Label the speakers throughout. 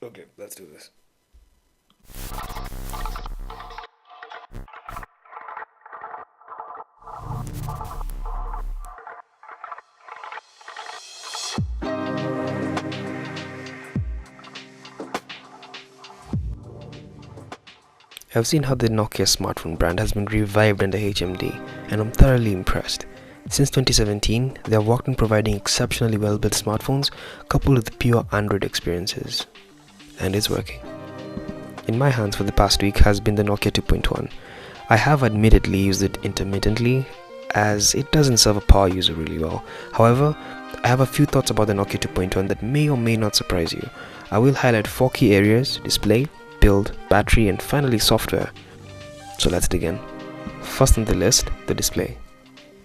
Speaker 1: Okay, let's do this. I've seen how the Nokia smartphone brand has been revived under HMD, and I'm thoroughly impressed. Since 2017, they have worked on providing exceptionally well-built smartphones coupled with pure Android experiences. And it's working. In my hands for the past week has been the Nokia 2.1. I have admittedly used it intermittently as it doesn't serve a power user really well. However, I have a few thoughts about the Nokia 2.1 that may or may not surprise you. I will highlight 4 key areas: display, build, battery, and finally software. So let's dig in. First on the list, the display.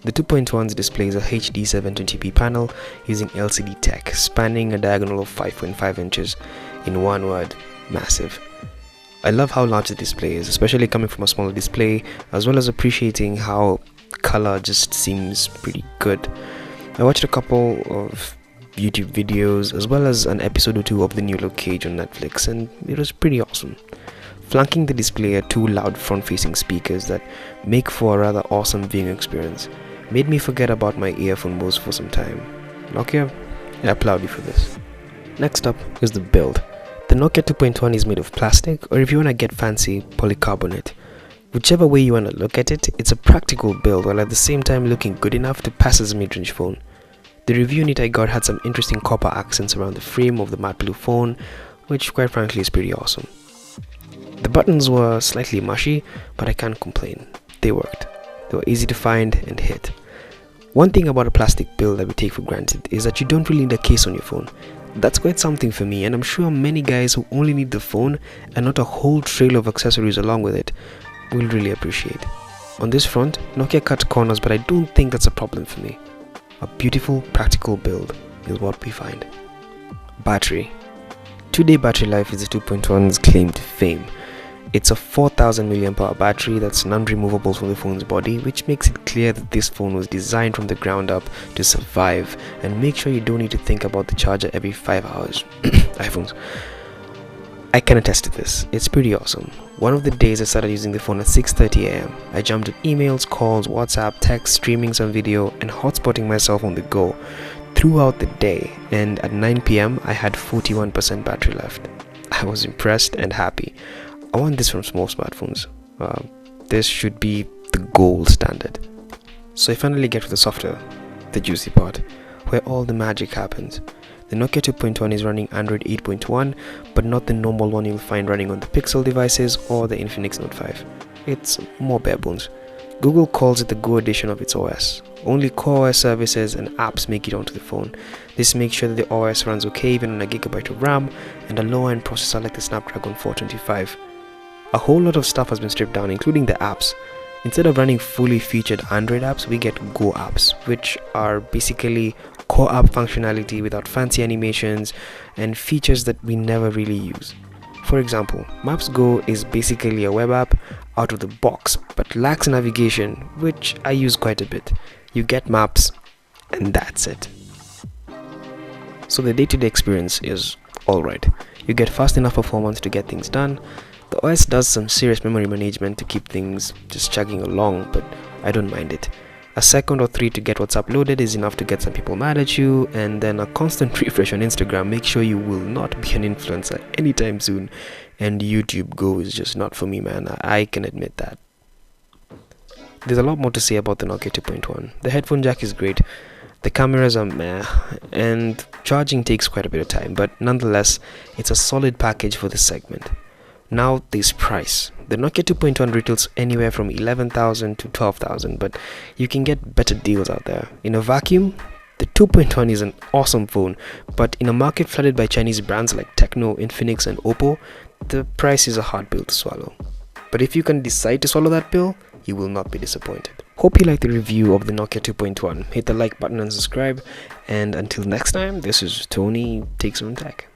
Speaker 1: The 2.1's display is a HD 720p panel using LCD tech, spanning a diagonal of 5.5 inches. In one word, massive. I love how large the display is, especially coming from a smaller display, as well as appreciating how color just seems pretty good. I watched a couple of YouTube videos as well as an episode or two of the new Luke Cage on Netflix, and it was pretty awesome. Flanking the display are 2 loud front-facing speakers that make for a rather awesome viewing experience. Made me forget about my earphone modes for some time. Nokia, I applaud you for this. Next up is the build. The Nokia 2.1 is made of plastic, or if you want to get fancy, polycarbonate. Whichever way you want to look at it, it's a practical build while at the same time looking good enough to pass as a mid-range phone. The review unit I got had some interesting copper accents around the frame of the matte blue phone, which quite frankly is pretty awesome. The buttons were slightly mushy, but I can't complain. They worked. They were easy to find and hit. One thing about a plastic build that we take for granted is that you don't really need a case on your phone. That's quite something for me, and I'm sure many guys who only need the phone and not a whole trail of accessories along with it will really appreciate. On this front, Nokia cut corners, but I don't think that's a problem for me. A beautiful, practical build is what we find. Battery. 2-day battery life is the 2.1's claim to fame. It's a 4000 mAh battery that's non-removable from the phone's body, which makes it clear that this phone was designed from the ground up to survive, and make sure you don't need to think about the charger every 5 hours. iPhones. I can attest to this. It's pretty awesome. One of the days I started using the phone at 6:30 am. I jumped at emails, calls, WhatsApp, text, streaming some video, and hotspotting myself on the go throughout the day, and at 9 p.m. I had 41% battery left. I was impressed and happy. I want this from small smartphones. This should be the gold standard. So I finally get to the software, the juicy part, where all the magic happens. The Nokia 2.1 is running Android 8.1, but not the normal one you'll find running on the Pixel devices or the Infinix Note 5. It's more bare bones. Google calls it the Go edition of its OS. Only core OS services and apps make it onto the phone. This makes sure that the OS runs okay even on a gigabyte of RAM and a lower-end processor like the Snapdragon 425. A whole lot of stuff has been stripped down, including the apps. Instead of running fully featured Android apps, we get Go apps, which are basically core app functionality without fancy animations and features that we never really use. For example, Maps Go is basically a web app out of the box but lacks navigation, which I use quite a bit. You get maps and that's it. So the day-to-day experience is alright. You get fast enough performance to get things done. The OS does some serious memory management to keep things just chugging along, but I don't mind it. A second or 3 to get what's uploaded is enough to get some people mad at you, and then a constant refresh on Instagram makes sure you will not be an influencer anytime soon. And YouTube Go is just not for me, man. I can admit that. There's a lot more to say about the Nokia 2.1. The headphone jack is great. The cameras are meh, and charging takes quite a bit of time, but nonetheless, it's a solid package for this segment. Now this price. The Nokia 2.1 retails anywhere from 11,000 to 12,000, but you can get better deals out there. In a vacuum, the 2.1 is an awesome phone, but in a market flooded by Chinese brands like Tecno, Infinix and Oppo, the price is a hard pill to swallow. But if you can decide to swallow that pill, you will not be disappointed. Hope you liked the review of the Nokia 2.1. Hit the like button and subscribe, and until next time, this is Tony Takes Some Tech.